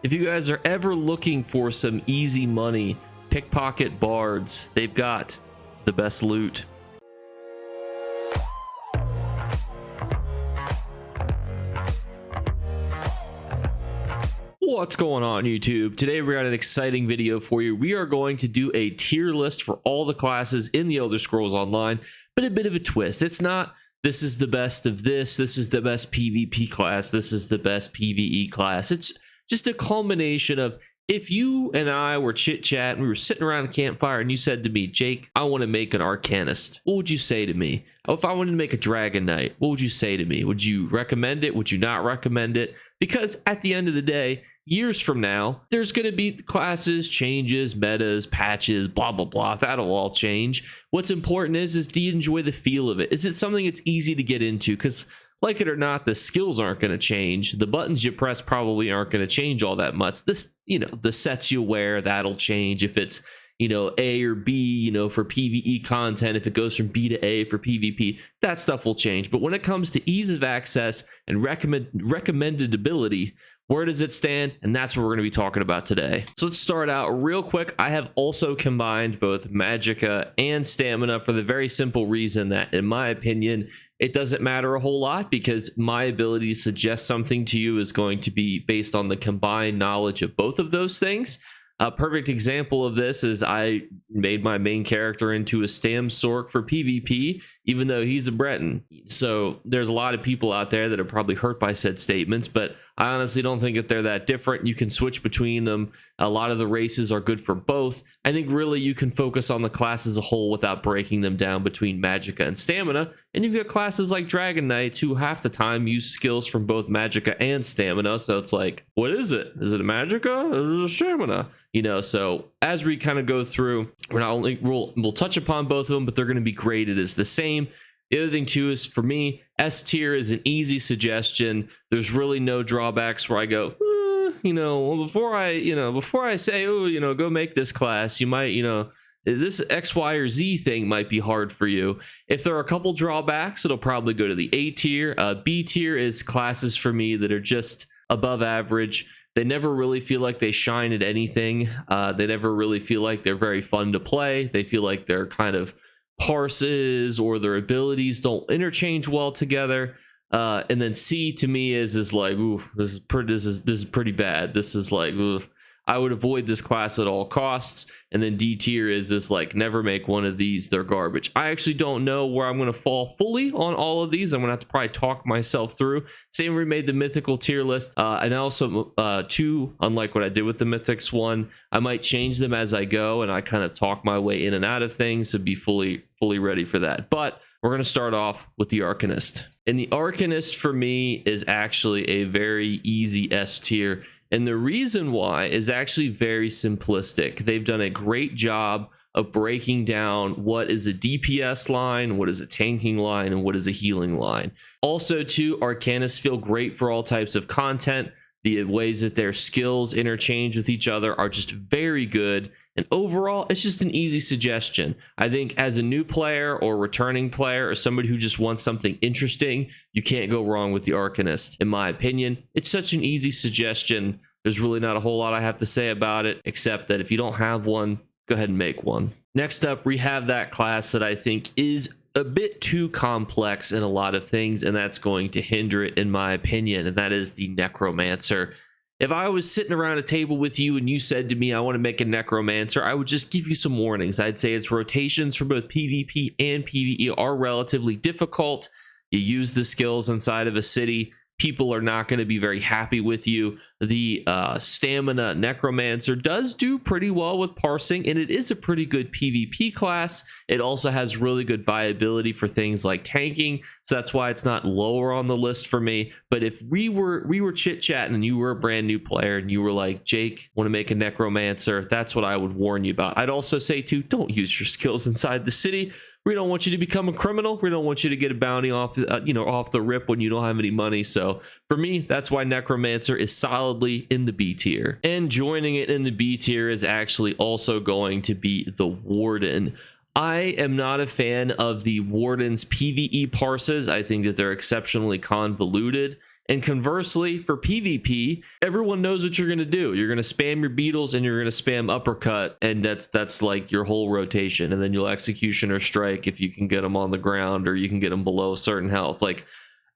If you guys are ever looking for some easy money, pickpocket bards, they've got the best loot. What's going on, YouTube? Today we got an exciting video for you. We are going to do a tier list for all the classes in the Elder Scrolls Online, but a bit of a twist. It's not this is the best of this is the best PvP class, this is the best PvE class. It's just a culmination of, if you and I were chit-chatting, we were sitting around a campfire and you said to me, Jake, I want to make an Arcanist. What would you say to me? If I wanted to make a Dragon Knight, what would you say to me? Would you recommend it? Would you not recommend it? Because at the end of the day, years from now, there's going to be classes, changes, metas, patches, blah, blah, blah. That'll all change. What's important is do you enjoy the feel of it? Is it something that's easy to get into? Because like it or not, the skills aren't going to change. The buttons you press probably aren't going to change all that much. This, the sets you wear, that'll change. If it's, A or B, for PvE content, if it goes from B to A for PvP, that stuff will change. But when it comes to ease of access and recommended ability, where does it stand? And that's what we're going to be talking about today. So let's start out real quick. I have also combined both Magicka and Stamina for the very simple reason that, in my opinion, it doesn't matter a whole lot, because my ability to suggest something to you is going to be based on the combined knowledge of both of those things. A perfect example of this is I made my main character into a Stam Sorc for PvP, even though he's a Breton. So there's a lot of people out there that are probably hurt by said statements, but I honestly don't think that they're that different. You can switch between them. A lot of the races are good for both. I think really you can focus on the class as a whole without breaking them down between Magicka and Stamina. And you've got classes like Dragon Knights who half the time use skills from both Magicka and Stamina. So it's like, what is it? Is it a Magicka or is it a Stamina? So as we kind of go through, we'll touch upon both of them, but they're going to be graded as the same. The other thing too is, for me, S tier is an easy suggestion. There's really no drawbacks where I go, before I say, go make this class, you might, this X, Y, or Z thing might be hard for you. If there are a couple drawbacks, it'll probably go to the A tier. B tier is classes for me that are just above average. They never really feel like they shine at anything. They never really feel like they're very fun to play. They feel like they're kind of parses, or their abilities don't interchange well together. And then C to me is like, ooh, this is pretty bad. This is like, ooh, I would avoid this class at all costs. And then D tier is like, never make one of these, they're garbage. I actually don't know where I'm going to fall fully on all of these. I'm going to have to probably talk myself through. Same, we made the mythical tier list. And also two, unlike what I did with the mythics one, I might change them as I go, and I kind of talk my way in and out of things to be fully ready for that. But we're going to start off with the Arcanist. And the Arcanist for me is actually a very easy S tier. And the reason why is actually very simplistic. They've done a great job of breaking down what is a DPS line, what is a tanking line, and what is a healing line. Also, too, Arcanists feel great for all types of content. The ways that their skills interchange with each other are just very good. And overall, it's just an easy suggestion. I think as a new player or returning player or somebody who just wants something interesting, you can't go wrong with the Arcanist. In my opinion, it's such an easy suggestion. There's really not a whole lot I have to say about it, except that if you don't have one, go ahead and make one. Next up, we have that class that I think is a bit too complex in a lot of things, and that's going to hinder it, in my opinion, and that is the Necromancer. If I was sitting around a table with you and you said to me, I want to make a Necromancer, I would just give you some warnings. I'd say its rotations for both PvP and PvE are relatively difficult. You use the skills inside of a city, people are not going to be very happy with you. The Stamina Necromancer does do pretty well with parsing, and it is a pretty good PvP class. It also has really good viability for things like tanking, so that's why it's not lower on the list for me. But if we were chit-chatting and you were a brand new player and you were like, Jake, want to make a Necromancer, that's what I would warn you about. I'd also say too, don't use your skills inside the city. We don't want you to become a criminal. We don't want you to get a bounty off the rip when you don't have any money. So for me, that's why Necromancer is solidly in the B tier. And joining it in the B tier is actually also going to be the Warden. I am not a fan of the Warden's PvE parses. I think that they're exceptionally convoluted. And conversely, for PvP, everyone knows what you're going to do. You're going to spam your beetles and you're going to spam uppercut, and that's like your whole rotation. And then you'll execution or strike if you can get them on the ground, or you can get them below certain health. Like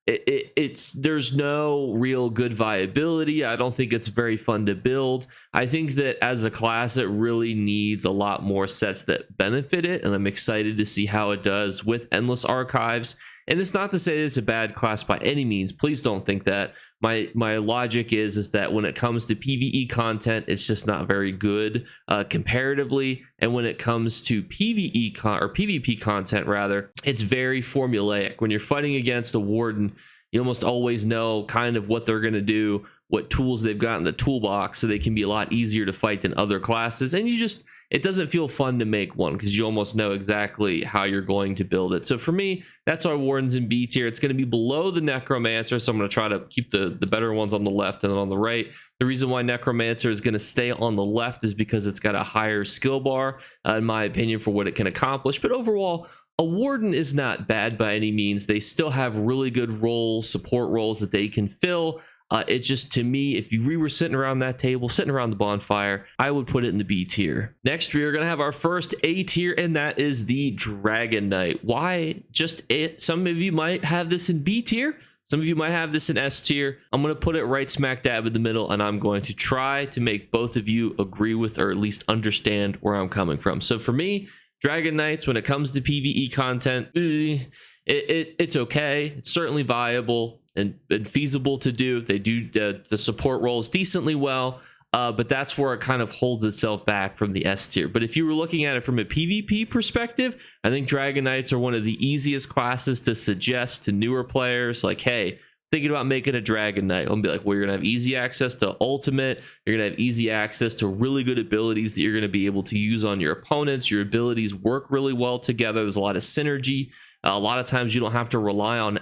there's no real good viability. I don't think it's very fun to build. I think that as a class, it really needs a lot more sets that benefit it, and I'm excited to see how it does with Endless Archives. And it's not to say that it's a bad class by any means. Please don't think that. My logic is that when it comes to PvE content, it's just not very good comparatively. And when it comes to PvP content rather, it's very formulaic. When you're fighting against a warden, you almost always know kind of what they're going to do, what tools they've got in the toolbox, so they can be a lot easier to fight than other classes. And it doesn't feel fun to make one because you almost know exactly how you're going to build it. So for me, that's our wardens in B tier. It's going to be below the necromancer, so I'm going to try to keep the better ones on the left and then on the right. The reason why necromancer is going to stay on the left is because it's got a higher skill bar, in my opinion, for what it can accomplish. But overall, a warden is not bad by any means. They still have really good roles, support roles that they can fill. It just, to me, if we were sitting around that table, sitting around the bonfire, I would put it in the B tier. Next, we are going to have our first A tier, and that is the Dragon Knight. Why just it? Some of you might have this in B tier. Some of you might have this in S tier. I'm going to put it right smack dab in the middle, and I'm going to try to make both of you agree with, or at least understand where I'm coming from. So for me, Dragon Knights, when it comes to PvE content, it's okay. It's certainly viable and feasible to do. They do the support roles decently well, but that's where it kind of holds itself back from the S tier. But if you were looking at it from a PvP perspective, I think Dragon Knights are one of the easiest classes to suggest to newer players. Like, hey, thinking about making a Dragon Knight, I'll be like, well, you're gonna have easy access to ultimate, you're gonna have easy access to really good abilities that you're gonna be able to use on your opponents. Your abilities work really well together. There's a lot of synergy. A lot of times you don't have to rely on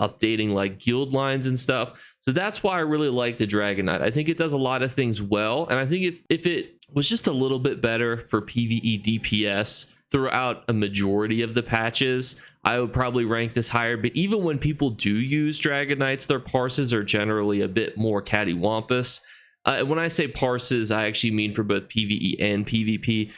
updating like guild lines and stuff. So that's why I really like the Dragon Knight. I think it does a lot of things well, and I think if it was just a little bit better for PvE DPS throughout a majority of the patches, I would probably rank this higher. But even when people do use Dragon Knights, their parses are generally a bit more cattywampus. When I say parses, I actually mean for both PvE and PvP.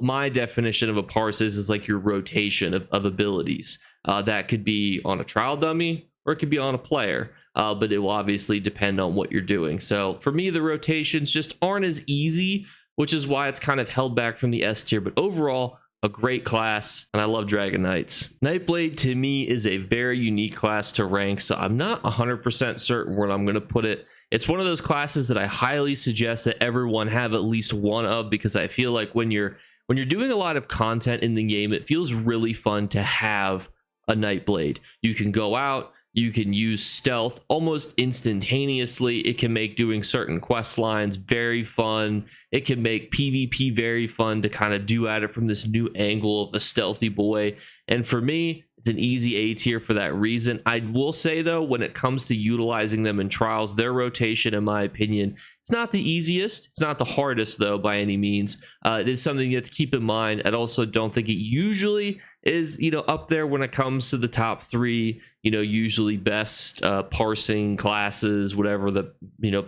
My definition of a parse is like your rotation of abilities. That could be on a trial dummy or it could be on a player, but it will obviously depend on what you're doing. So for me, the rotations just aren't as easy, which is why it's kind of held back from the S tier. But overall, a great class, and I love Dragon Knights. Nightblade to me is a very unique class to rank, so I'm not 100% certain where I'm going to put it. It's one of those classes that I highly suggest that everyone have at least one of, because I feel like when you're doing a lot of content in the game, it feels really fun to have a Nightblade. You can go out, you can use stealth almost instantaneously. It can make doing certain quest lines very fun. It can make PvP very fun to kind of do at it from this new angle of a stealthy boy. And for me, it's an easy A tier for that reason. I will say, though, when it comes to utilizing them in trials, their rotation, in my opinion, it's not the easiest. It's not the hardest, though, by any means. It is something you have to keep in mind. I also don't think it usually is, up there when it comes to the top three, usually best parsing classes, whatever the,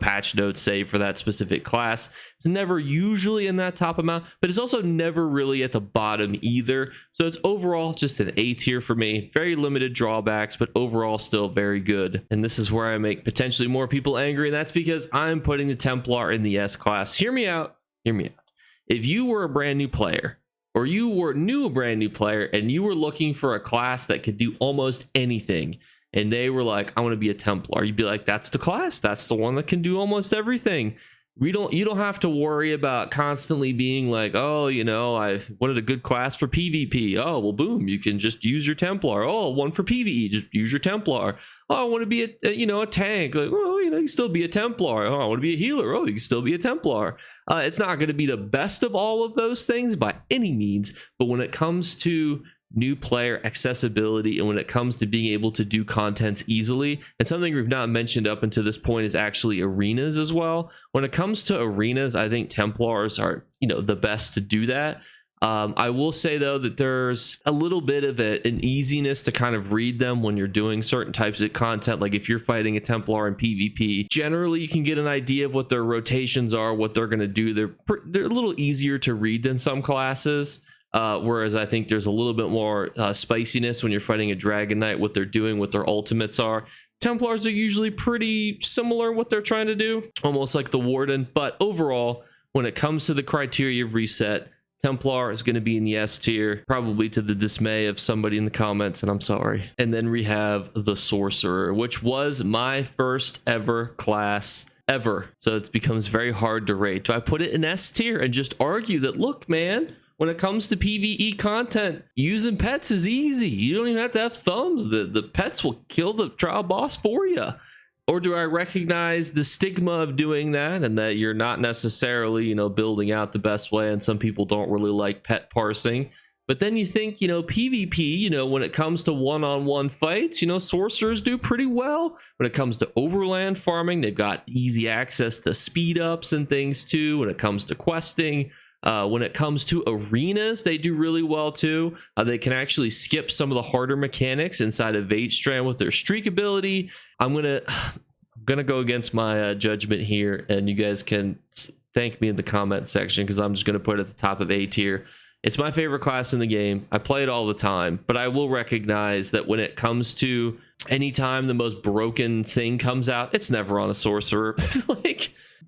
patch notes say for that specific class. It's never usually in that top amount, but it's also never really at the bottom either. So it's overall just an A tier for me. Very limited drawbacks, but overall still very good. And this is where I make potentially more people angry, and that's because I'm putting the Templar in the S class. Hear me out. If you were a brand new player, or you were a brand new player, and you were looking for a class that could do almost anything, and they were like, I want to be a Templar, you'd be like, that's the class. That's the one that can do almost everything. You don't have to worry about constantly being like, oh, I wanted a good class for PvP. Oh, well, boom, you can just use your Templar. Oh, one for PvE, just use your Templar. Oh, I want to be a tank. Like, well, you can still be a Templar. Oh, I want to be a healer. Oh, you can still be a Templar. It's not going to be the best of all of those things by any means, but when it comes to new player accessibility, and when it comes to being able to do contents easily, and something we've not mentioned up until this point is actually arenas as well. When it comes to arenas, I think Templars are the best to do that. I will say though that there's a little bit of an easiness to kind of read them when you're doing certain types of content. Like if you're fighting a Templar in PvP, generally you can get an idea of what their rotations are, what they're going to do. They're a little easier to read than some classes. Whereas I think there's a little bit more spiciness when you're fighting a Dragon Knight, what they're doing, what their ultimates are. Templars are usually pretty similar what they're trying to do, almost like the Warden. But overall, when it comes to the criteria of reset, Templar is going to be in the S tier, probably to the dismay of somebody in the comments, and I'm sorry. And then we have the Sorcerer, which was my first ever class ever. So it becomes very hard to rate. Do I put it in S tier and just argue that, look, man, when it comes to PvE content, using pets is easy. You don't even have to have thumbs. The pets will kill the trial boss for you. Or do I recognize the stigma of doing that and that you're not necessarily, you know, building out the best way, and some people don't really like pet parsing? But then you think, you know, PvP, you know, when it comes to one-on-one fights, you know, sorcerers do pretty well. When it comes to overland farming, they've got easy access to speed ups and things too. When it comes to questing, when it comes to arenas, they do really well too. They can actually skip some of the harder mechanics inside of Strand with their streak ability. I'm gonna go against my judgment here, and you guys can thank me in the comment section, because I'm just gonna put it at the top of A tier. It's my favorite class in the game. I play it all the time, but I will recognize that when it comes to anytime the most broken thing comes out, it's never on a sorcerer.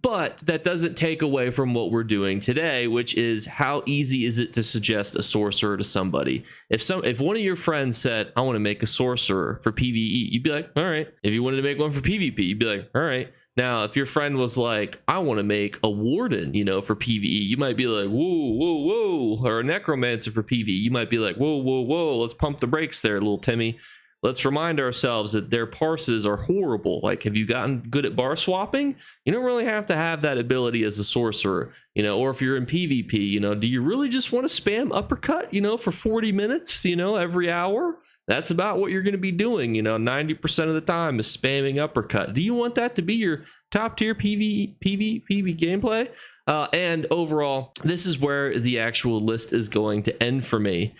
But that doesn't take away from what we're doing today, which is how easy is it to suggest a sorcerer to somebody? If one of your friends said, I want to make a sorcerer for PvE, you'd be like, all right. If you wanted to make one for PvP, you'd be like, all right. Now, if your friend was like, I want to make a warden, you know, for PvE, you might be like, whoa, whoa, whoa. Or a necromancer for PvE, you might be like, whoa, whoa, whoa. Let's pump the brakes there, little Timmy. Let's remind ourselves that their parses are horrible. Like, have you gotten good at bar swapping? You don't really have to have that ability as a sorcerer, you know, or if you're in PvP, you know, do you really just want to spam uppercut, you know, for 40 minutes, you know, every hour? That's about what you're going to be doing, you know, 90% of the time is spamming uppercut. Do you want that to be your top tier PvP gameplay? And overall, this is where the actual list is going to end for me.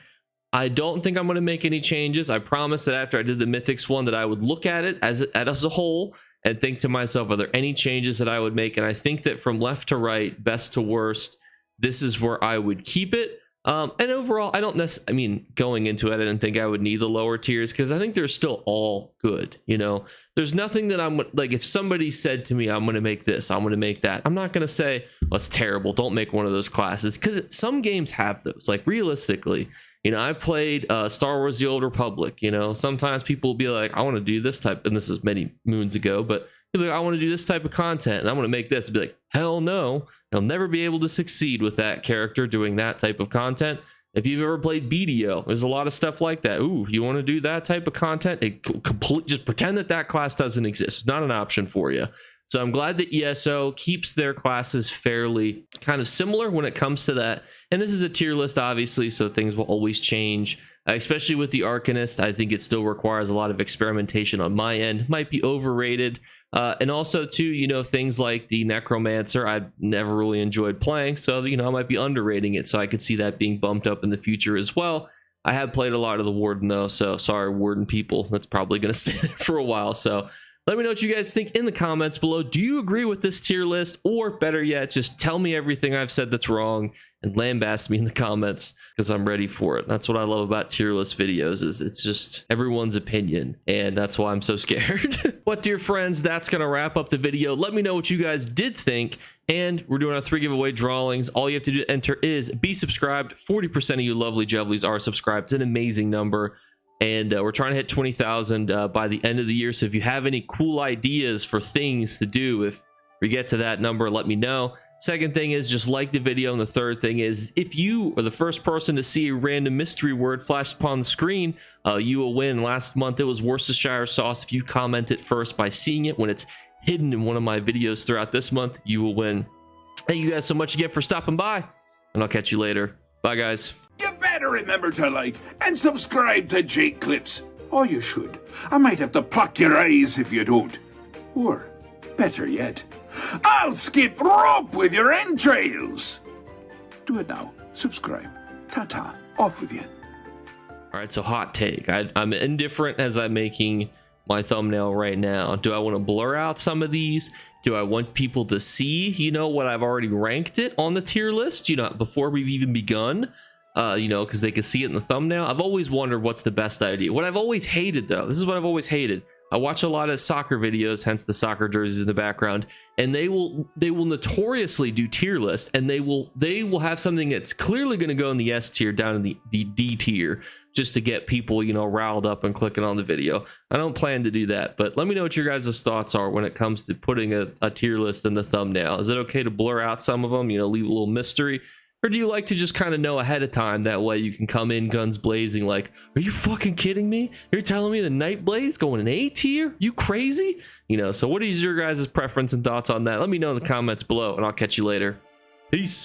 I don't think I'm going to make any changes. I promised that after I did the Mythics one that I would look at it as a whole and think to myself, are there any changes that I would make? And I think that from left to right, best to worst, this is where I would keep it. And overall, I don't necessarily, I mean, going into it, I didn't think I would need the lower tiers, because I think they're still all good. You know, there's nothing that I'm like, if somebody said to me, I'm going to make this, I'm going to make that, I'm not going to say, well, it's terrible, don't make one of those classes, because some games have those. Like, realistically, you know, I played Star Wars The Old Republic. You know, sometimes people will be like, I want to do this type, and this is many moons ago, but like, I want to do this type of content, and I want to make this. And be like, hell no, you'll never be able to succeed with that character doing that type of content. If you've ever played BDO, there's a lot of stuff like that. Ooh, you want to do that type of content? Just pretend that class doesn't exist. It's not an option for you. So I'm glad that ESO keeps their classes fairly kind of similar when it comes to that. And this is a tier list, obviously, so things will always change, especially with the Arcanist. I think it still requires a lot of experimentation on my end. Might be overrated. And also, too, you know, things like the Necromancer, I've never really enjoyed playing. So, you know, I might be underrating it. So I could see that being bumped up in the future as well. I have played a lot of the Warden, though. So sorry, Warden people. That's probably going to stay there for a while. So let me know what you guys think in the comments below. Do you agree with this tier list? Or better yet, just tell me everything I've said that's wrong and lambast me in the comments, because I'm ready for it. That's what I love about tier list videos, is it's just everyone's opinion, and that's why I'm so scared. But dear friends, that's going to wrap up the video. Let me know what you guys did think, and we're doing our 3 giveaway drawings. All you have to do to enter is be subscribed. 40% of you lovely juvelies are subscribed. It's an amazing number. And we're trying to hit 20,000 by the end of the year. So if you have any cool ideas for things to do, if we get to that number, let me know. Second thing is just like the video. And the third thing is, if you are the first person to see a random mystery word flash upon the screen, you will win. Last month it was Worcestershire sauce. If you comment it first by seeing it when it's hidden in one of my videos throughout this month, you will win. Thank you guys so much again for stopping by, and I'll catch you later. Bye, guys. You better remember to like and subscribe to Jake Clips. Or you should. I might have to pluck your eyes if you don't. Or, better yet, I'll skip rope with your entrails. Do it now. Subscribe. Ta-ta. Off with you. All right, so hot take. I'm indifferent as I'm making my thumbnail right now. Do I want to blur out some of these? Do I want people to see, you know, what I've already ranked it on the tier list, you know, before we've even begun? You know, because they can see it in the thumbnail. I've always wondered what's the best idea. What I've always hated, though, this is what I've always hated. I watch a lot of soccer videos, hence the soccer jerseys in the background, and they will notoriously do tier lists, and they will have something that's clearly going to go in the S tier down in the D tier, just to get people, you know, riled up and clicking on the video. I don't plan to do that, but let me know what your guys' thoughts are when it comes to putting a tier list in the thumbnail. Is it okay to blur out some of them, you know, leave a little mystery? Or do you like to just kind of know ahead of time? That way you can come in guns blazing like, are you fucking kidding me? You're telling me the Nightblade's going in A tier? You crazy? You know, so what is your guys' preference and thoughts on that? Let me know in the comments below, and I'll catch you later. Peace.